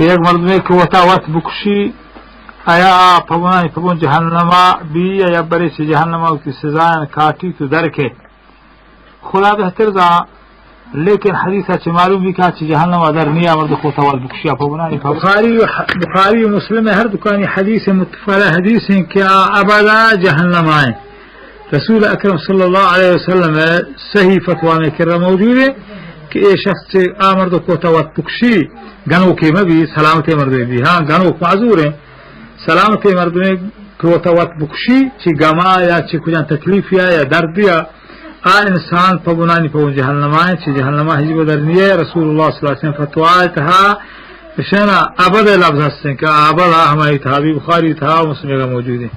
کہ ایک مرد میں کہ وتا وقت بکشی آیا پبن جہنما بھی یا برے سے جہنما کی سزا کاٹی تو درکے خدا بہتر دا لیکن حدیثہ چھ معلوم بھی کہا چھ جہنم در نیا مرد خوتا والبکشی پبنانی بخاری و مسلم ہر دکانی حدیث متفر حدیث ہیں کہ ابدا جہنم آئیں. رسول اکرم صلی اللہ علیہ وسلم صحیح فتوہ میں کرا موجود ہے کہ اے شخص آمرد کوتا وقت پکشی گنو کے میں بھی سلامت مرد بھی ہاں گنو معذور ہیں سلامت مرد میں کوتا وقت پکشی چی گما یا چی کجان تکلیف یا درد یا انسان پبنانی پبن جہنم آئیں چی جہنم حجب درنی ہے. رسول اللہ صلی اللہ علیہ وسلم فتوہ تہا اشنا ابد لفظ ہستیں کہ ابد ہماری تھا بھی بخاری تھا مسلم کا موجود ہے.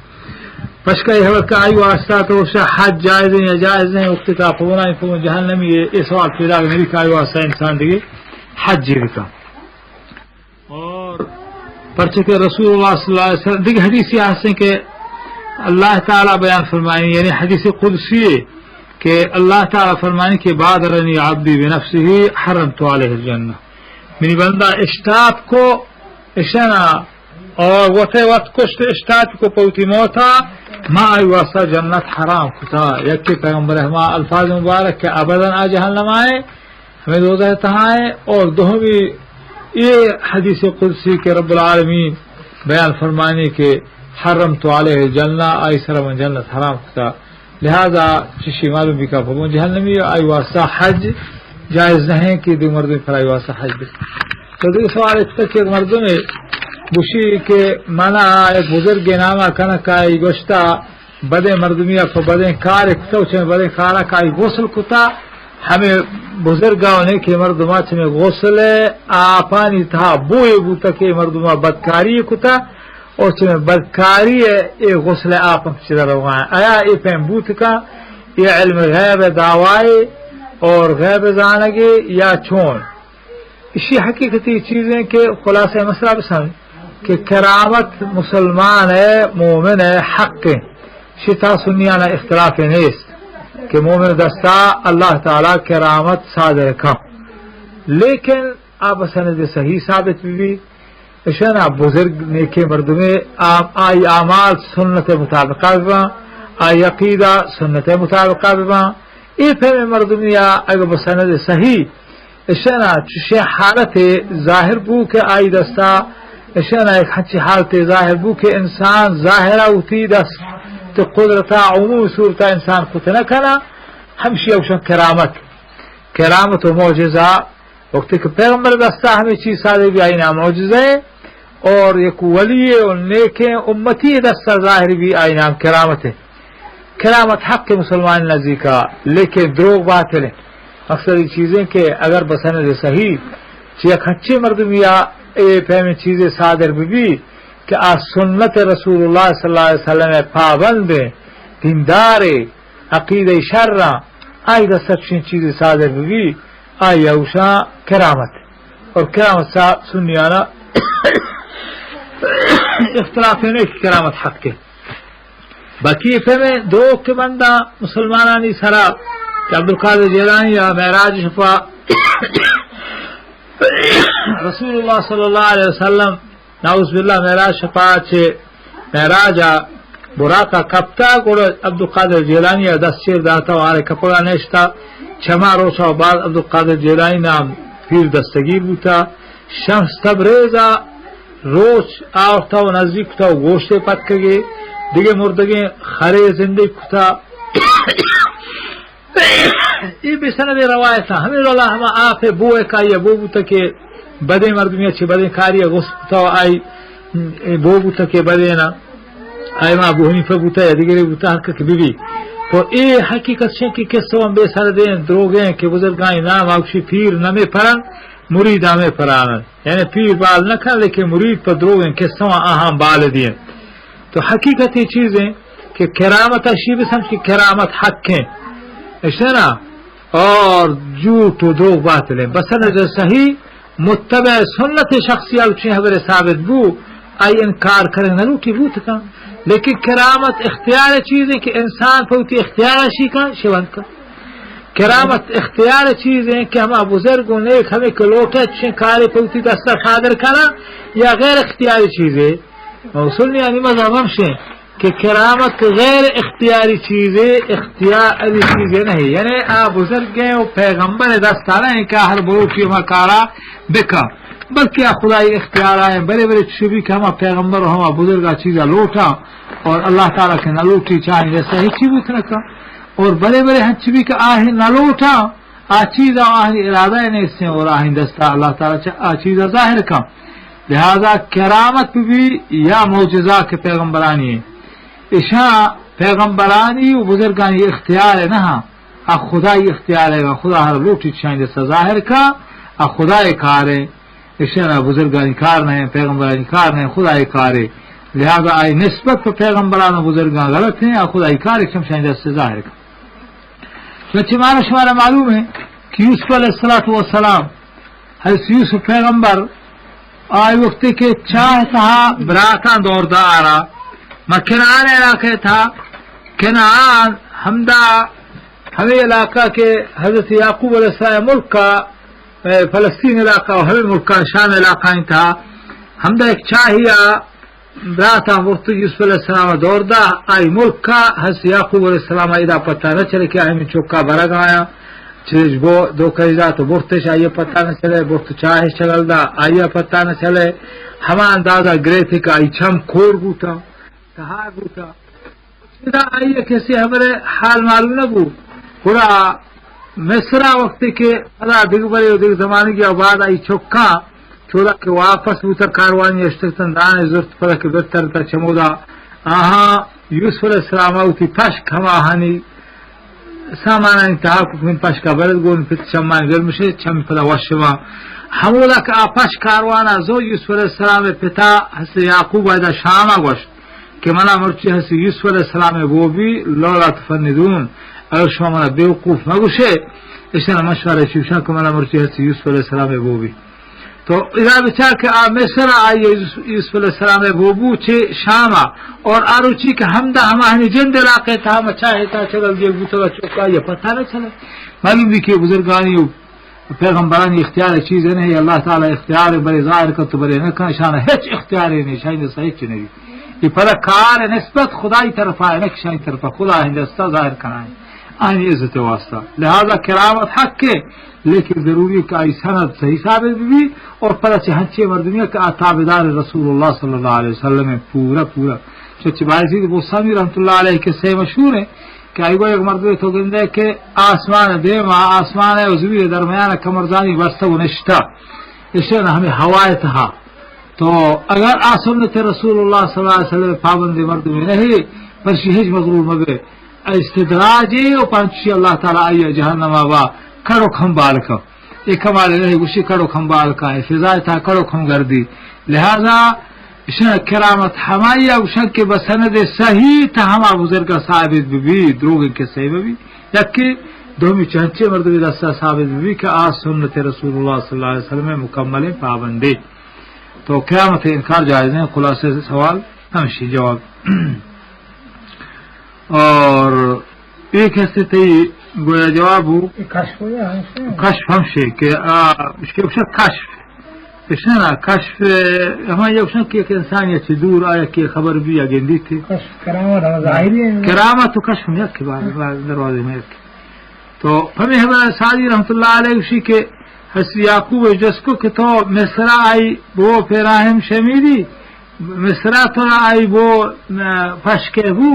پشکا یہ وقت آئی واسطہ تو اسے حج جائز ہیں یا جائز ہیں وقت کا پبنانی پبن جہنمی یہ سوال پیدا نہیں کہ آئی واسطہ انسان دیگے حج جی کا اور پرچہ کہ رسول اللہ صلی اللہ علیہ وسلم دیکھ حدیثی ہستیں کہ اللہ تعالیٰ بیان فرمائیں یعنی حدیث قدسی کہ اللہ تعالیٰ فرمائیں کہ بادرنی عبدی بنفسه حرمت علیہ الجنہ منی بندہ اشتاب کو اشنا اور وقت کشت اشتاب کو پوتی موتا ما ای واسطہ جنت حرام کتا یکی پیغمبر ہما الفاظ مبارک کہ ابدا آ جہنم آئے ہمیں دو رہتا ہے. اور دوہمی یہ حدیث قدسی کے رب العالمین بیان فرمانے کے حرمت علیہ الجنہ آئی سرم جنت حرام کتا لہذا چشی معلوم بھی کا پبن جہنمی آئی واسطہ حج جائز نہیں کہ دو مردوں پر آئی واسطہ حج بھی. تو دیکھ سوال اس تک ایک مردوں میں بشی کے مانا ایک بزرگ نامہ کنکائی گوشتا بدے مردمیہ کو بدے کار ایک سوچ میں بدے کارا کائی غسل کتا ہمیں بزرگاؤں نے کہ مردمہ چمیں غسل آپانی تھا بوئے بوتا کہ مردمہ بدکاری کتا اور چمیں بدکاری یہ غسل آپ چدر ہوگا آیا یہ پہم بوت کا یہ علم غیب دعوائے اور غیب زانگے یا چون اسی حقیقتی چیزیں کہ خلاصہ مسئلہ پسند کہ کرامت مسلمان ہے مومن ہے حق شتا سنیانا اختلاف نیست کہ مومن دستا اللہ تعالی کرامت صادر کا لیکن آپ سند صحیح ثابت بھی اشنا بزرگ نیکے مردمے آئی اعمال سنت مطابقہ بما آئی عقیدہ سنت مطابقہ بما ای فہم مردمیا اگر بسند صحیح اشنا چشے حالت ظاہر بو کے آئی دستا اشنا ایک ہنچی حالت ظاہر بو کے انسان ظاہرہ ہوتی دست تو قدرتا عموم صورتا انسان خود نہ کنا ہمشی اوشن کرامت و معجزہ وقت کہ پیغمبر دستا ہمیں چیز سادے بھی آئینا معجزہ اور یک ولی اور نیکیں امتی دستا ظاہر بھی آئینا کرامت ہے. کرامت حق مسلمان نزی کا لیکن دروغ باطل ہے. اکثر یہ چیزیں کہ اگر بسند صحیح چیک اچھے مردمیا فہمی چیزیں صادر بھی کہ آ سنت رسول اللہ صلی اللہ علیہ وسلم پابند دیندار عقید شرع آئی دستشین چیزیں صادر بھی آئی اوشا کرامت اور کرامت سنیانا اختلاف ہے نہیں کرامت حق کے باقی فہمے دو کے بندہ مسلمانانی سرا کہ عبدالقادر جیلانی یا معراج شفا رسول اللہ صلی اللہ علیہ وسلم نعوذ باللہ معراج شفا چھے معراجا براقا کپتا گوڑا عبدالقادر جیلانی یا 10 چیر داتا وارے کپڑا نشتا چھما روچا و بعد عبدالقادر جیلانی نام پیر دستگیر بوتا شمس تبریزا روچ آورتا و نزدیک کتا و گوشتے پتکگے دیگے مردگے خرے زندگی کتا یہ بھی سند روایت ہے ہمیں اللہ ہم آپ بوئے کا یا بو بوتا کہ بدے مردمی اچھے بدے کاری غصب کتا و آئی بو بوتا کہ بدے نا آئی ما ابو حنیفہ بوتا یا دیگرے بوتا حقیق بی بی تو اے حقیقت شن کی کس سوان بے سر دیں دروگیں کہ بزرگائی نام آکشی پیر نمی پرن مرید آمیں پرانن یعنی پیر بال نکن لیکن مرید پر دروگیں کس سوان آہاں بال دیں. تو حقیقتی چیزیں کہ کرامت اشی بھی سمجھ کی کرامت حق ہیں اشنا اور جھوٹ و دروغ باطل ہیں بسند صحیح متبع سنت شخصی الچیں حضر ثابت بو آئی انکار کریں نلوٹی بوت کا لیکن کرامت اختیار چیزیں کہ انسان پوتی اختیار اشی کا شوند کا کرامت اختیار چیزیں کہ ہم بزرگوں نے ہمیں کلوٹے کاری پوتی دستہ خادر کرنا یا غیر اختیاری چیزیں موصول یعنی مذہب ہمشے کہ کرامت غیر اختیاری چیزیں اختیاری چیزیں نہیں، یعنی بزرگ و پیغمبر دستانہ ہیں کہ ہر بروٹی مکارا بکا، بلکہ خدائی اختیار آئے بڑے بڑے چیزیں کہ ہم پیغمبر ہم بزرگا چیزیں لوٹا اور اللہ تعالیٰ کے نہ لوٹی چاہیں جیسا ہی چیز اتنا اور بڑے بڑے ہنچ بھی کہ آہیں نہ لوٹا چیز آہیں ارادہ نہیں سے اور آہیں دستہ اللہ تعالیٰ چیز ظاہر کا، لہذا کرامت بھی یا معجزہ کے پیغمبرانی ہے اشاں پیغمبرانی و بزرگانی اختیار ہے نہ خدای اختیار ہے خدا ہر لوٹی چاہیں جیسا ظاہر کا خدای کار ہے اشاں بزرگانی کار نہیں پیغمبرانی کار نہیں خدای کار ہے، لہذا آئی نسبت پیغمبران و بزرگان غلط ہیں خدای کار شمشان جیسے ظاہر کا۔ مانا شمارا معلوم ہے کہ یوسف علیہ السلام حضرت یوسف پیغمبر آئی وقت کے چاہتا براتان دور دا آرا ما کنعان علاقے تھا، کنعان ہمدہ ہمیں علاقہ کے حضرت یعقوب علیہ السلام ملک کا فلسطین علاقہ اور ہمیں ملک کا شام علاقہ تھا، ہمدہ ایک چاہیا براتا وقت یوسف علیہ السلام دور دا آئی ملک کا حضرت یعقوب علیہ السلام آئی دا پتہ نہ چلے کہ آئی میں چوکا برگ آیا چیز بو دو کریدا تو برتش آئیے پتہ نہ چلے برت چاہے چلل دا آئیے پتہ نہ چلے ہما اندازہ گرے تھے کہ آئی چھم کھور گوتا تہار گوتا سیدھا آئیے کسی ہمارے حال معلوم نہ بو پورا مصرہ وقت کے اللہ دیکھ بڑے دیکھ زمانے کی بعد آئی چوکا چودا کہ واپس اتر کاروانی اشتکتن دانے زرت پڑا کہ بہتر تا چمودا یوسف علیہ السلام اوتی پشک ہم آہانی سامانا انتحاق من پشکا برد گون پت چمان گرمشے چم پدا وشما ہمودا کہ پشک کاروانا زو یوسف علیہ السلام پتا حس یعقوب ایدا شاما گوشت کہ منا مرچی حس یوسف علیہ السلام وہ بھی لولا تفندون اگر شما منا بیوقوف مگوشے اشنا مشورہ شیوشا کہ منا مرچی حس یوسف علیہ السلام وہ بھی تو اذا بچار کہ مصر آئیے یوسف علیہ السلام بوبو چھے شاما اور آروچی کہ ہمدہ ہمانی جند علاقے تھا مچاہے تھا چلل جے بوتا چوکا یہ پتہ نہ چلے معلوم بھی کہ بزرگانی پیغمبرانی اختیار چیز نہیں اللہ تعالی اختیار بڑے ظاہر کا تو بڑے نہ شان ہیچ اختیار نہیں شاید صحیح نہیں یہ پر کار نسبت خدای طرف ہے نہ شاید طرف خدا ہندستا ظاہر کرائیں آئین عزت واسطہ، لہذا کرامت حق کے لیکن ضروری کہ آئی سند صحیح ثابت بھی اور پتہ چہنچے مردمیہ کہ تابعدار رسول اللہ صلی اللہ علیہ وسلم میں پورا چچ باعث وہ سامی رحمۃ اللہ علیہ کے سے مشہور ہے کہ آئی وہ ایک مردمی تو گندے کہ آسمان دیما آسمان ہے زمین درمیان کمرزانی واسطہ و نشتا اسے نہ ہمیں ہوائے تھا تو اگر سنت رسول اللہ صلی اللہ علیہ وسلم پابندی مردمی نہیں پر شہج مغرور مگر استدراجی و پانچی اللہ تعالی آئیے جہنم آبا کڑو کھمبال کا یہ کمال نہیں گوشی کڑو کھمبال کا فضائے تھا کڑو کھم گردی، لہذا کرامت ہمائی اوشن کے بسند صحیح تھا ہما بزرگ کا ثابت بھی دروگ کے صحیح بھی یکی دومی چہنچے مردوی دستہ ثابت بھی کہ سنت رسول اللہ صلی اللہ علیہ وسلم مکمل پابندی تو قیامت انکار جائز ہے۔ خلاصے سے سوال ہمشی جواب اور ایک حصے تی گویا جواب ہو کشف ہمشی کہ اس کے اکشن کشف اشنا کشف ہمیں اکشن کی ایک انسان یا چی دور آیا کی خبر بھی یا گندی تھی کرامت و کشف ہم یک کے بعد دروازے میں یک تو ہمیں سعدی رحمت اللہ علیہ اسی کے حس یعقوب جس کو کہ تو مصرہ آئی وہ پیراہم شمیدی مصرہ تو آئی وہ پشکے ہو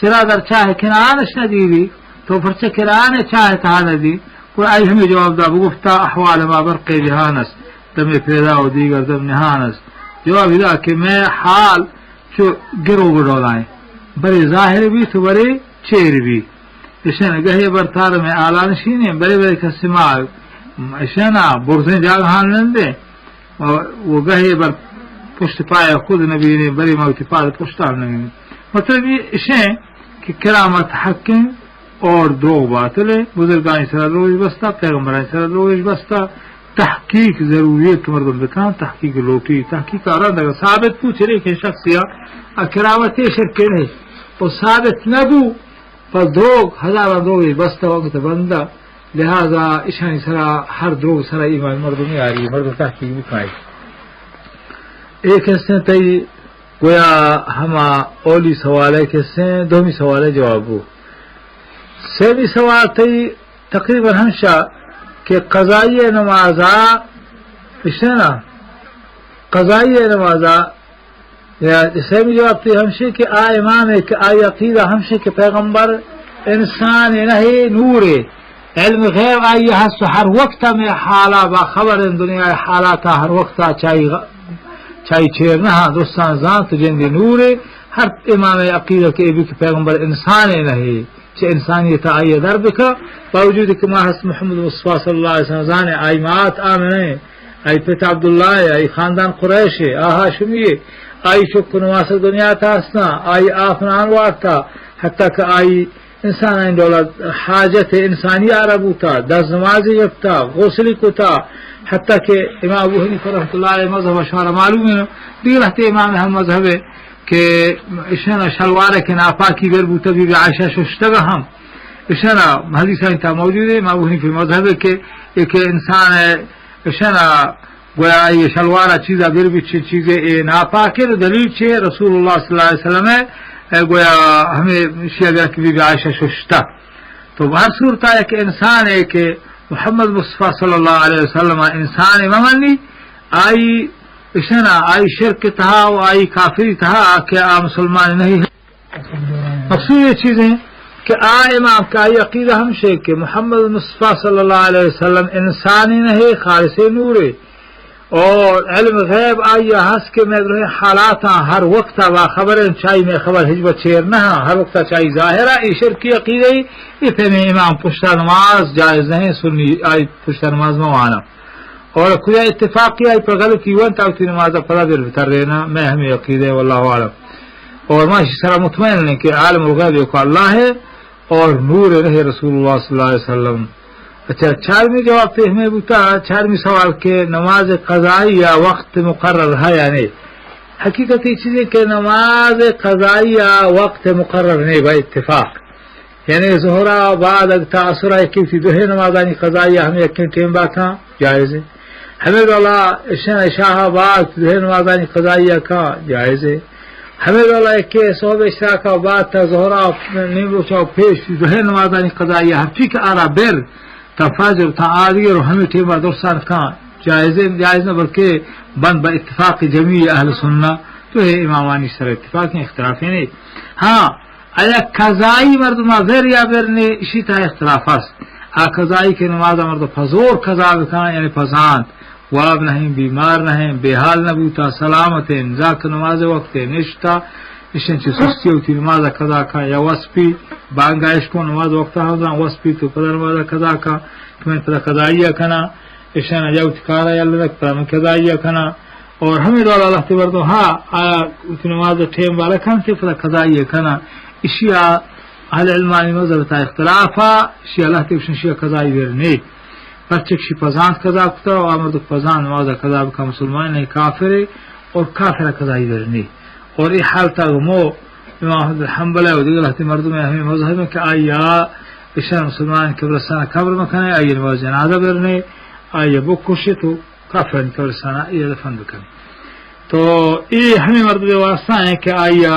چرا در چاہے کنعانش ندیدی تو پرچہ کنعان چاہے تہا ندی کوئی آئی ہمیں جواب دا بگفتا احوال ما برق جہانس دم پیدا و دیگر دم نہانس جواب دا کہ میں حال چو گرو گڑو لائیں بڑے ظاہر بھی تو بڑے چیر بھی اشنا گہے برطار میں آلانشینے بڑے بڑے کسماغ اشنا برزیں جاگہان لندے وہ گہے بر پشت پائے خود نبی نے بڑی موتی پائے پشتار نبی نے مطلب یہ اشیں کہ کرامت حق اور دو باطل ہے بزرگانی سر روش بستا پیغمبرانی سر روش بستا تحقیق ضروریت مردم بکان تحقیق لوٹی تحقیق آران اگر ثابت پوچھ رہے کہ شخصیا کرامت شرک نہیں اور ثابت نبو پر دوگ ہزارہ دوگ بستا وقت بندہ لہذا اشانی سرا ہر دو سرا ایمان مردمی آ رہی ہے مردم تحقیق بکھائی ایک حصے تی گویا ہما اولی سوال ہے کہ دومی سوال ہے جوابو سیمی سوال تی تقریباً ہمشا کہ قضائی نمازہ اشنا قضائی نمازہ یا سیمی جواب تی ہمشے کہ امام ہے کہ عقیدہ ہمشے کہ پیغمبر انسان نہیں نور علم غیب آئی حس ہر وقت میں حالا باخبر دنیا حالاتا ہر وقت چاہی چیر نہ دوستان ذات جندی نور ہر امام عقیدہ کے بھی پیغمبر انسان نہیں چھ انسانیت آئی درب کا باوجود کہ ماحس محمد مصطفیٰ صلی اللہ علیہ وسلم زانے آئی مات آمنے آئی پتا عبداللہ آئی خاندان قریش آہا شمیے آئی شک نواس دنیا تاسنا آئی آفنان وارتا حتیٰ کہ آئی انسان این دولت حاجت انسانی عربو تا دس نمازی یکتا غسلی کو تا حتیٰ کہ امام ابو حنیفہ رحمۃ اللہ علیہ مذہب اشارہ معلوم ہے دیگر رہتے امام ہم مذہب ہے کہ اشنا شلوارے کے ناپاکی بربو تبی عائشہ ششتگا ہم اشنا حدیث تا موجود ہے امام ابو حنیفہ مذہب ہے کہ ایک انسان ہے اشنا گویا یہ شلوارہ چیزہ بربی چیزیں ناپاکی دلیل چھے رسول اللہ صلی اللہ علیہ وسلم ہے گویا ہمیں شیعہ کی بی عائشہ ششتا تو ہر صورت ہے کہ انسان ہے کہ محمد مصطفیٰ صلی اللہ علیہ وسلم انسان ممنی آئی اشنا آئی شرک تہا و آئی کافری تہا کہ مسلمان نہیں ہے مقصود یہ چیزیں کہ امام کا آئی عقیدہ ہمشے کہ محمد مصطفیٰ صلی اللہ علیہ وسلم انسانی نہیں خالص نور اور علم غیب آئی حس کے میں حالات ہر وقت خبر چاہیے میں خبر حجبت شیر نہ ہر وقت چاہیے ظاہرہ عشر کی عقیدہ اتنے میں امام پشتہ نماز جائز نہیں سنی آئی پشتہ نماز موانا اور خدا اتفاقی آئی پر غلط کی ون تاوتی نماز پڑا دل بتر رہنا میں ہمیں عقیدہ واللہ عالم اور ماشی سرا مطمئن ہے کہ عالم الغیب کا اللہ ہے اور نور رہے رسول اللہ صلی اللہ علیہ وسلم اچھا چارمی جواب تو ہمیں بتا چارمی سوال کے نماز قضائی یا وقت مقرر ہے یا نہیں حقیقت یہ چیز ہے کہ نماز قضائی یا وقت مقرر نہیں بھائی اتفاق یعنی ظہرہ بعد اگتا عصرہ کی تھی دوہے نمازانی قضائی ہمیں ایک ٹیم بات تھا جائز ہے حمید اللہ شاہ بعد دوہے نمازانی قضائی کا جائز ہے حمید اللہ ایک صحب اشراء کا بعد تھا ظہرہ نیم روچہ پیش دوہے نمازانی قضائی ہر فی کا آرہ بیر تفاجر تھا آدھی اور ہمیں ٹھیک درستان کا جائز نہ بلکہ بند با اتفاق جمیع اہل سننا تو ہے امامانی سر اتفاق اختلافی نہیں ہاں ایا قضائی مردمہ غیر یا بیر نے اسی طرح اختلاف است قضائی کے نماز مرد فزور قضا بکان یعنی پسند واب نہیں بیمار نہیں بے حال نہ بوتا سلامت ذاک نماز وقت نشتا اشن چی سستی ہوتی نماز قضا کا یا وسپی بانگائش کو نماز وقت حضران وسپی تو پدر نماز قضا کا تمہیں پدر قضائیہ کنا اشن اجاو تکارا یا اللہ پدر قضائیہ کنا اور ہمیں دولا اللہ تبردو ہاں آیا نماز ٹھیم والا کن سے پدر قضائیہ کنا اشیاء اہل علمانی مذہبتا اختلافا اشیاء اللہ تبشن شیعہ قضائی ورنی پرچک شی پزانت قضا کتا و آمردک پزان نماز قضا بکا مسلمان نہیں کافر اور کافر قضائی ورنی اور یہ حال تک مو امام احمد حنبلہ و دیگر احتی مردم ہمیں مذہب میں کہ آیا اشار مسلمان قبرستان قبر مکنے آیا نماز جنازہ برنے آیا بکشی تو کافر قبرستان آیا دفن بکنے تو یہ ہمیں مردم واسطہ ہیں کہ آیا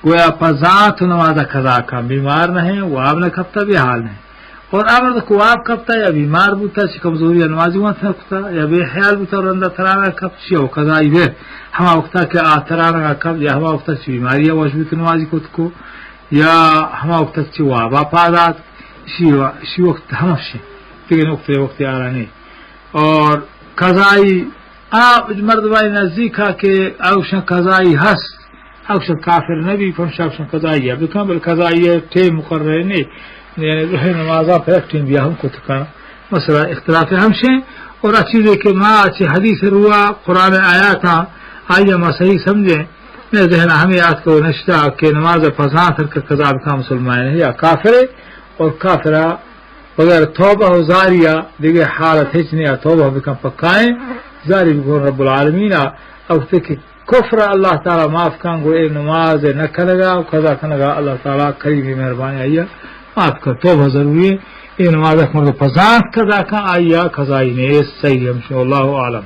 گویا پزانت نماز قضا کا بیمار نہیں واب نہ کبتا بھی حال نہیں اور آمرد کو واب کبتا یا بیمار بوتا چی کمزوری نمازی وانت نکتا یا بے حیال بوتا اور اندر ترانہ کب چی او قضائی بیر ہما وقتا کہ ترانہ کب یا ہما وقتا چی بیماری واجبیت نمازی کت کو یا ہما وقتا چی وابا پادات اسی وقت ہمشی لیکن وقت آرانی اور قضائی مردمائی نزدیکا کہ اوشن قضائی ہست اوشن کافر نبی فمشا اوشن قضائی ہے بکن بل قضائی ہے ٹیم مقرر نہیں یعنی روح نمازہ پر ایک ٹیم بیا ہم کو تکا مسئلہ اختلاف ہمشیں اور اچھی دے کہ ماں اچھی حدیث روا قرآن آیا تھا آئیے ماں صحیح سمجھیں میں ذہن ہمیں یاد کو نشتا کہ نماز پسان کر قضا بکا مسلمان ہے یا کافر اور کافرہ بغیر توبہ و زاریہ دیکھے حالت ہچنے یا توبہ بکا پکائیں زاری بکون رب العالمین اب تک کفر اللہ تعالی معاف کان گو اے نماز نہ کنگا قضا کنگا اللہ تعالی کریم مہربانی آئیے آپ کا توبہ ضروری ہے یہ نماز مرد پزانت قضا کا آیا قضائی نیس صحیح ہمشہ اللہ عالم.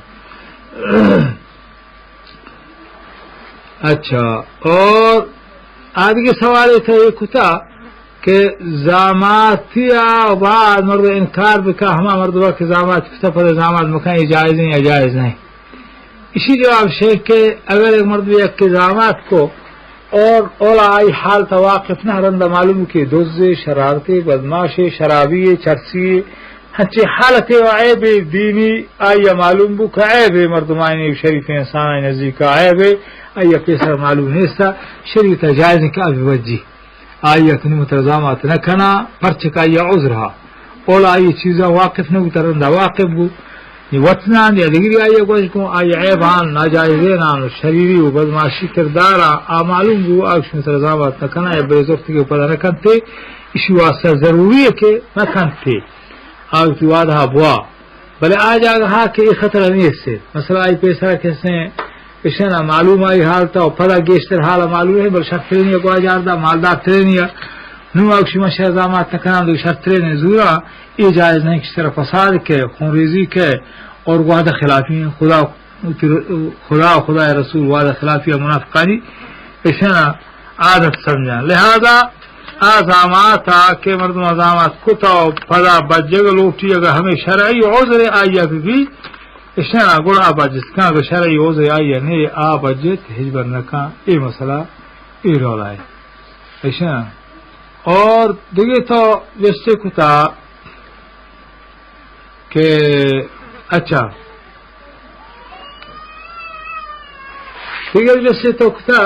اچھا اور آدھ کے سوال تھا یہ کتا کہ زاماتیا بعد مرد انکار بکا ہما مردبہ کے زامات کتا پر زامات مکان یہ جائز نہیں یا جائز نہیں. اسی جواب شیخ کہ اگر ایک مردبہ ایک کے زامات کو اور اولا آئی حال تواقف نہ رندہ معلوم کی دز شرارتی بدماشی شرابی چرسی ہنچی حالت و عیب دینی آئی معلوم بو کا عیب مردمانی شریف انسان نزدیک کا عیب آئی پیسر معلوم نیستا شریف جائز کا وجی آئی اتنی مترزامات نہ کنا پرچک آئی عذرها اولا آئی چیزا واقف نہ رندہ واقف بو یہ وطنان یا دیگری آئی گوش کو آئی عیبان ناجائزینان شریری و بدماشی کردارا معلوم بو آگش مترزامات نہ کنا یا بریزورتی کے اوپر نہ کنتے اسی واسطہ ضروری ہے کہ نہ کنتے آگ کی وعدہ بوا بلے آج آگا کہ یہ خطرہ نہیں اس سے مثلا آئی پیسرہ کیسے اشنا معلوم آئی حالتا و پدا گیشتر حالا معلوم ہے بل شرط ترینیا کو آجاردہ مالدار ترینیا نو آگشی مشہ ازامات نکنام دو شرط ترین زورا یہ جائز نہیں کس طرح فساد کے خونریزی کے اور وعدہ خلافی خدا و خدا رسول وعدہ خلافی منافقانی اشنا عادت سمجھا لہذا آزاماتا کہ مردم آزامات کتا و پدا بجگ لوٹی اگر ہمیں شرعی عذر آیا بھی اشنا گوڑا آباجت کان اگر شرعی عذر آیا نہیں آباجت حجبر نکان یہ مسئلہ یہ رولا ہے اشنا. اور دیکھے تو جیسے کتا کہ اچھا دیکھے جیسے تو کتا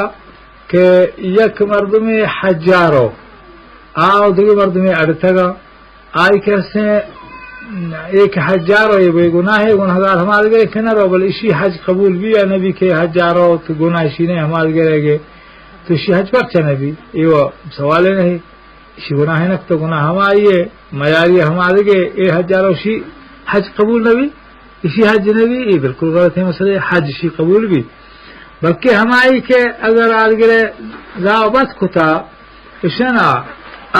کہ یک مردم حجارو آو دیکھے مردم اڑتگا آئی کیسے ایک حجارو یہ بے گناہ ہے گناہگار ہمارے گئے کہ نہ رو بل اسی حج قبول بھی ہے نبی کے حجارو تو گناہ اسی نہیں ہمارے گئے گے تو اسی حج پر چا نبی یہ سوال نہیں اسی گناہ نک تو گناہ ہماری ہے معیاری ہمارے گئے اے حجارو اسی حج قبول نبی اسی حج نبی یہ بالکل غلط ہے مسئلہ حج اسی قبول بھی بلکہ ہماری کہ اگر آج گرے ضابط کتا اشنا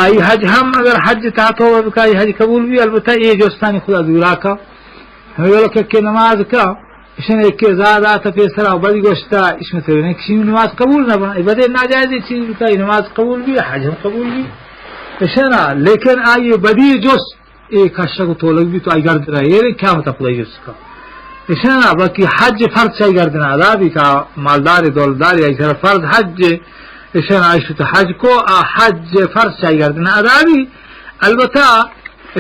آئی حج ہم اگر حج تاتو بکا یہ حج قبول بھی البتہ یہ جوستانی خدا دورا کا ہمیں لوگ کہ نماز کا اشنا ایک کے زاد آتا پیسرا بڑی گوشتا اس میں تو کسی نماز قبول نہ بنا بدے ناجائز چیز بتا یہ نماز قبول بھی حج ہم قبول بھی اشنا لیکن آئیے بدی جوست ایک حشہ کو تولک بھی تو آئی گرد رہا ہے یہ کیا ہوتا پلائی جوست کا اشنا باقی حج فرض چاہی گردنا عذابی کا مالدار دولداری آئی سر فرض حج اشنا عائشت حج کو حج فرض چاہی گردنا عذابی البتہ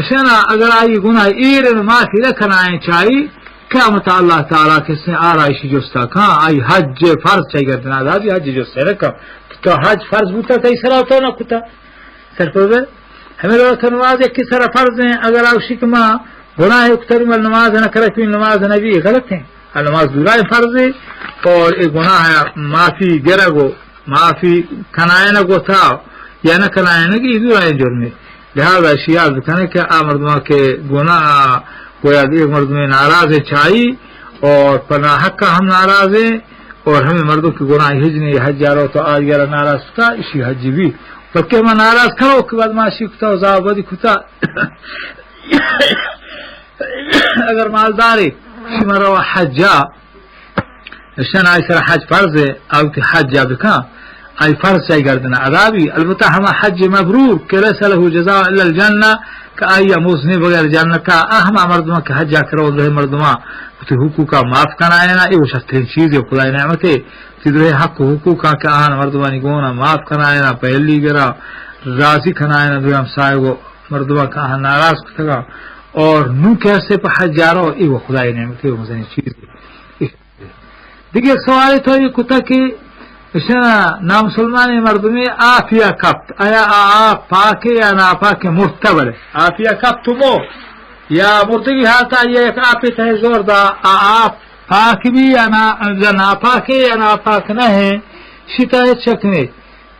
اشنا اگر آئی گناہ ایرن معافی رکھنا آئیں چاہی قیامت اللہ تعالیٰ کسی آرائشی جوستا کھاں آئی حج فرض چاہی گردنا عذابی حج جوستا رکھا تو حج فرض بوتا تا اس طرح تو نہ کتا سر پر ہمیں لوگ نماز ایک کی طرح فرض ہیں اگر آوشی کما گناہ اکتر میں نماز نہ کرے تو نماز نبی غلط ہیں نماز دورائے فرض ہے اور ایک گناہ معافی گرہ گو معافی کنائے نہ گو تھا یا نہ کنائے نہ کہ دورائے جرم لہذا شیاد کہنے کہ مردمہ کے گناہ گویا ایک مرد میں ناراض ہے چاہی اور پناہ حق کا ہم ناراض ہیں اور ہمیں مردوں کی گناہ حج نے حج جارو تو آج گیارہ ناراض تھا اسی حج بھی بلکہ ہم ناراض کرو کہ بعد معاشی کتا و زاوبدی کتا اگر مالداری شمارو حجا اشن آئی سر حج فرض ہے آوتی حج جا بکا آئی فرض چاہی گردنا عذابی البتہ ہما حج مبرور کہ لیسا لہو جزاء الا الجنہ کہ آئی موزنی بغیر جنتا ہما مردمہ کہ حج جا کرو دوہے مردمہ تی حقوقا معاف کنائے نا یہ شخصین چیز ہے خدای نعمتے تی دوہے حق حقوقا کہ آہن مردمانی گونا معاف کنائے نا پہلی گرا راضی کنائے نا دوہے ہمسائے گو مردمہ کہ آہن ناراض کتگا اور نو کیسے پہ حج جا رہا ہو یہ خدای نعمت ہے مزنی چیز ہے. دیکھیں سوال تو یہ کتا کہ نامسلمان مردمی آفیا کپت آیا آپ پاکے یا نا پاکے مرتبل آفیا کپت مو یا مردگی حالتا یہ ایک آپی تہ زور دا آپ پاک بھی یا نا پاکے یا نا پاک نہ ہے شتایت شکنے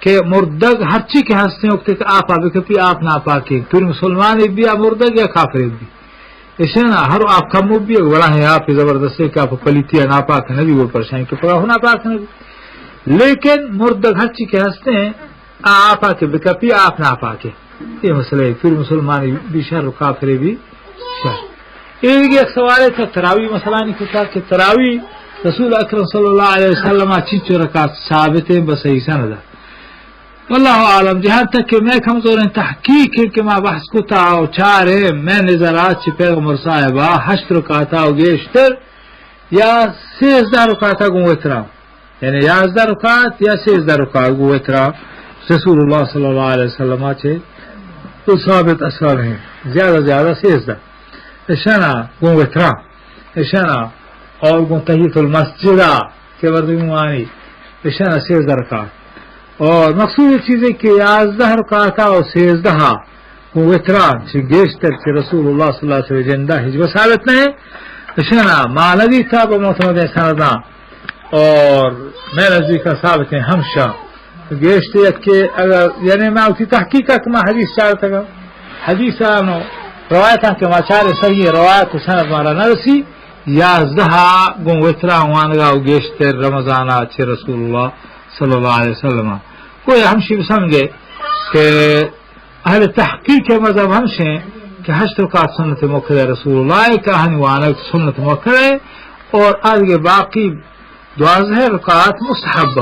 کہ مردگ ہر چی کے ہنستے ہیں کہ آپ آبی کپی آپ ناپاک ہیں پھر مسلمان بھی یا مردگ یا کافر بھی اسے نا ہر آپ کا مب بھی بڑا ہے آپ زبردست ہے کہ آپ پلیتی ہے ناپاک نبی وہ پریشانی کہ پڑا ہو ناپاک نبی لیکن مردگ ہر چی کے ہنستے ہیں آپ آکے بکپی آپ ناپاک ہیں یہ مسئلہ ہے. پھر مسلمان بھی شر و کافر بھی شر. ایک سوال تھا تراوی مسئلہ نہیں کتا کہ تراوی رسول اکرم صلی اللہ علیہ وسلم چیچو رکعت ثابت ہیں بصحیح سند. واللہ عالم جہاں تک کہ میں کمزور ہیں تحقیق ہے کہ میں بحث کتا و چارے میں نظرات سے پیغمبر صاحبہ 8 رکعتا و گیشتر یا 13 رکعتا گوترا یعنی 11 رکعت یا 13 رکعت گوترا رسول اللہ صلی اللہ علیہ وسلم چھے تو ثابت اثر ہیں زیادہ 13 اشنا گوترا اشنا اور گن تحیت المسجدہ کے بردمانی اشنا 13 رکعت. اور مقصود چیز ہے کہ 11 رکعتا اور 13 وتران گیشتر کہ رسول اللہ صلی اللہ علیہ وسلم جندہ حجب ثابت نہیں اشنا معنوی تھا بمعتمد سندہ اور میں نزدیک کا ثابت ہے ہمشہ گیشتر کہ اگر یعنی میں اسی تحقیق کہ میں حدیث چاہتا گا حدیث روایتاں کہ ما چارے صحیح روایت سند مارا نرسی 11 گن وتران وانگا گیشتر رمضانہ چھے رسول اللہ صلی اللہ علیہ وسلم. کوئی ہمشی بھی سمجھے کہ اہل تحقیق کے مذہب ہمشیں کہ 8 رکعت سنت موقع رسول اللہ کہانی وانک سنت موقع ہے اور آگے باقی 12 رکعت مستحب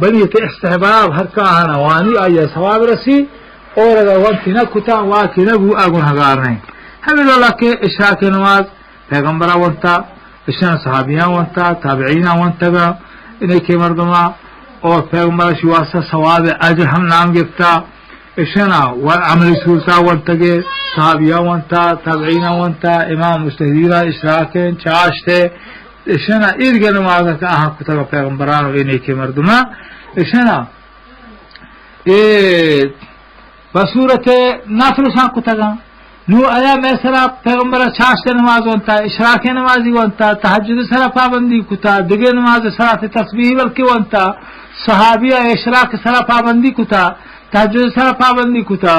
بلی کہ استحباب ہر کہانا وانی آیا ثواب رسی اور اگر وانتی نہ کتا واقعی نہ گو آگن ہگار نہیں. ہمیں اللہ کے اشراق نماز پیغمبرہ وانتا اشنا صحابیاں وانتا تابعینہ وانتا انہیں کے مردمہ اور پیغمبر شواسہ ثواب اجر ہم نام گفتا اشنا عمل سورتا ونتگے صحابیہ ونتا تابعین ونتا امام مجتہدین اشراقین چاشتے اشنا ایرگا نماز کا آہاں کتگا پیغمبران و اینی کے مردمہ اشنا بصورت نافل سان کتگا نو آیا میں سرا پیغمبر چاشتے نماز ونتا اشراق نمازی ونتا تحجد سرا پابندی کتا دگے نماز سرا تسبیح بلکہ ونتا صحابیہ اشراق سرا پابندی کتا تحجد سرا پابندی کتا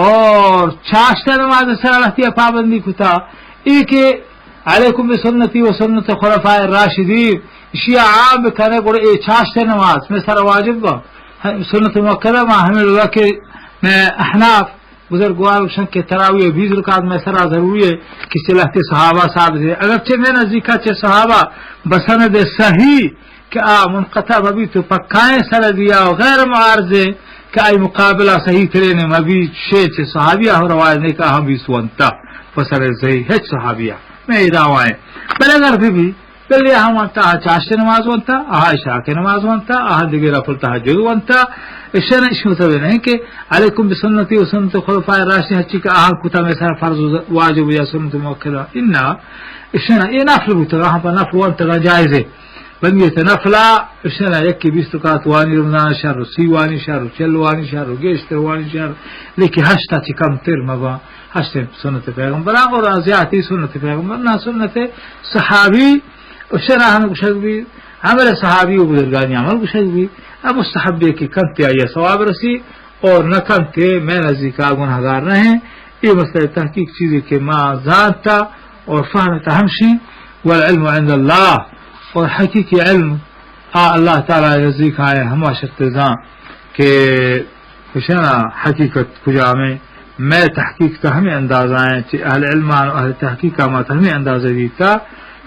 اور چاشتے نماز سرا لہتیا پابندی کتا ایک علیکم بسنتی و سنت خلفاء الراشدین اشیاء عام بکنے گوڑے اے چاشتے نماز میں سرا واجب با سنت مکرہ ما ہمیں اللہ کے میں احناف بزرگوار شک کے تراویح 20 رکعت میں سرا ضروری ہے کسی لہتے صحابہ ثابت ہے اگرچہ میں نزدیکا چے صحابہ بسند صحیح کہ منقطع مبی تو پکائیں سر دیا غیر معارضے کہ آئی مقابلہ صحیح ترین مبی شیچ صحابیہ ہو روایت نے کہا ہم بھی سونتا بسر صحیح ہے صحابیہ میں دعوائیں بل اگر بھی بل یہاں وانتا چاشت نماز وانتا عائشہ کے نماز وانتا دیگر رفل تحجد وانتا اشنا اس مطلب نہیں کہ علیکم بسنتی و سنت خلفاء الراشدین ہچی کہ کتا میں سر فرض واجب یا سنت موکدہ انا اشنا یہ نفل بوتا وہاں پر نفل وانتا جائز ہے بنیت نفلہ اشنا یک کی 20 رکعت وانی رمضان شهر سی وانی شهر 40 وانی شهر گیشتر وانی شهر لیکن 8 چی کم تر مبا 8 سنت پیغمبران اور زیادتی سنت پیغمبر نہ سنت صحابی اشنا ہم کشک بھی عمل صحابی و بزرگانی عمل کشک بھی اب مستحب کی کنتے آیا ثواب رسی اور نہ کنتے میں نزدیکا گنہگار رہیں. یہ مسئلہ تحقیق چیزیں کہ ما ذانتا اور فہمتا ہمشی والعلم عند اللہ اور حقیقی علم اللہ تعالی نزدیک آئے ہما شتزاں کہ کشنا حقیقت کجا میں تحقیق تا ہمیں اندازہ ہیں کہ اہل علمان و اہل تحقیق آمات ہمیں اندازہ دیتا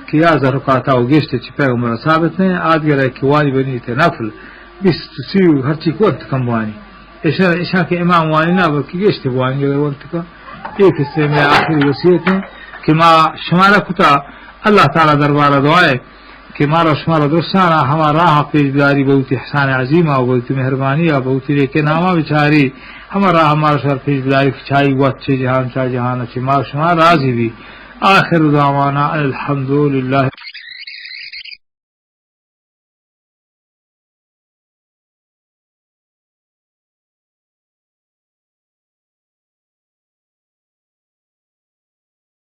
کہ یا ذرقاتا و گیشتے چی پیغمبر ثابت ہیں آدگر ہے کہ وانی بنی تے نفل 20 ہر چی کو انتکم وانی اشارہ کے امام وانی نا بلکہ گیشتے وانی اگر انتکم. ایک حصے میں آخری وصیت ہے کہ ما شمارہ کتا اللہ تعالی دربارہ دعائے کہ مارا شمارا درستانا ہمارا راہ پیجداری بہت احسان عظیمہ و بہت مہربانی بہت لیکن نامہ بچاری ہمارا ہمارا شمار پیجداری کچھائی وہ اچھے جہان چاہ جہان اچھے مارا شمار راضی بھی. آخر دعوانا الحمدللہ.